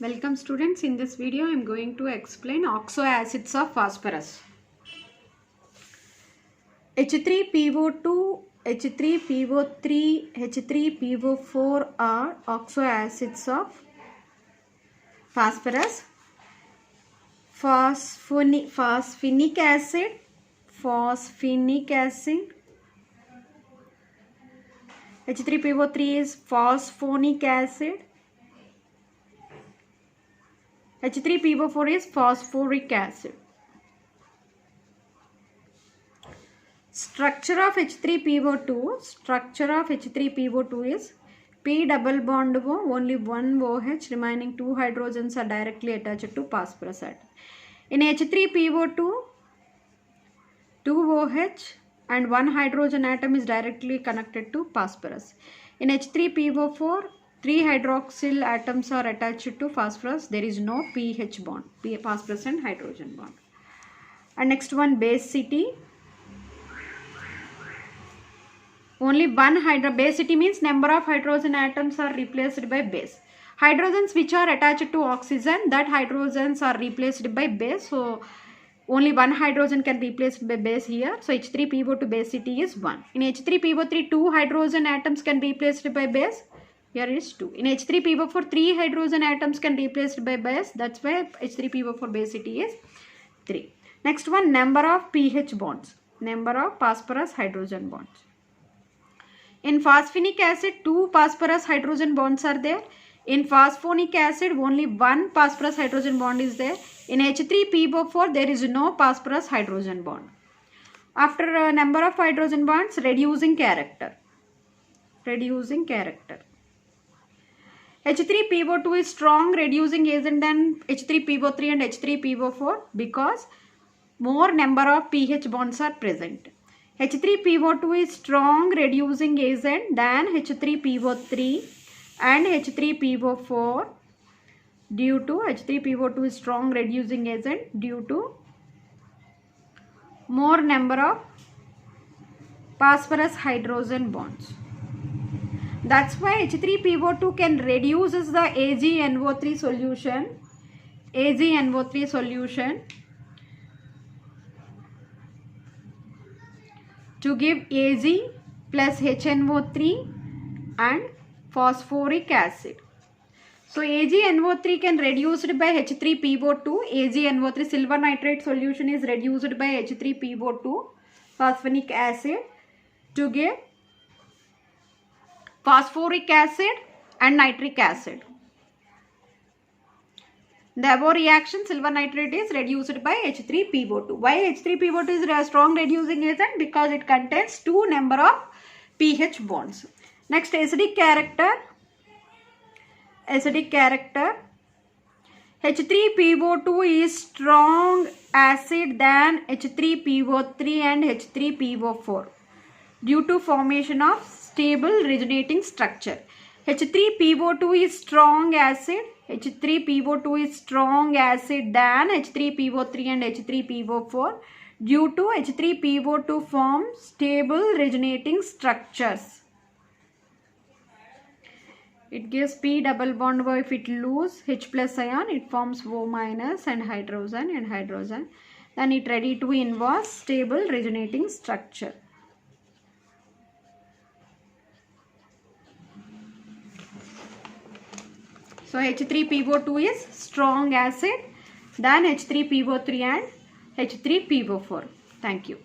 Welcome students. In this video I am going to explain oxo acids of phosphorus. H3PO2, H3PO3, H3PO4 are oxo acids of phosphorus. Phosphinic acid, H3PO3 is phosphonic acid, H3PO4 is phosphoric acid. Structure of H3PO2 is P double bond O, only one OH, remaining two hydrogens are directly attached to phosphorus atom. In H3PO2, two OH and one hydrogen atom is directly connected to phosphorus. In H3PO4, three hydroxyl atoms are attached to phosphorus. There is no pH bond, phosphorus and hydrogen bond. And next one, basicity. Only one basicity means number of hydrogen atoms are replaced by base. Hydrogens which are attached to oxygen, that hydrogens are replaced by base. So only one hydrogen can be replaced by base here. So H3PO2 basicity is 1. In H3PO3, two hydrogen atoms can be replaced by base. Here is 2. In H3PO4, 3 hydrogen atoms can be replaced by base. That's why H3PO4 basicity is 3. Next one, number of pH bonds. Number of phosphorus hydrogen bonds. In phosphinic acid, 2 phosphorus hydrogen bonds are there. In phosphonic acid, only one phosphorus hydrogen bond is there. In H3PO4, there is no phosphorus hydrogen bond. After number of hydrogen bonds, reducing character. H3PO2 is strong reducing agent than H3PO3 and H3PO4 because more number of pH bonds are present. H3PO2 is strong reducing agent than H3PO3 and H3PO4 due to H3PO2 is strong reducing agent due to more number of phosphorus hydrogen bonds. That's why H3PO2 can reduce the AgNO3 solution to give Ag plus HNO3 and phosphoric acid. So AgNO3 can reduced by H3PO2. AgNO3 silver nitrate solution is reduced by H3PO2 phosphonic acid to give phosphoric acid and nitric acid. The above reaction, silver nitrate is reduced by H3PO2. Why H3PO2 is a strong reducing agent? Because it contains 2 number of pH bonds. Next, acidic character. H3PO2 is strong acid than H3PO3 and H3PO4 due to formation of stable resonating structure. H3PO2 is strong acid. H3PO2 is strong acid than H3PO3 and H3PO4 due to H3PO2 form stable resonating structures. It gives P double bond O. If it lose H plus ion, it forms O minus and hydrogen. Then it ready to involve stable resonating structure. So H3PO2 is strong acid than H3PO3 and H3PO4. Thank you.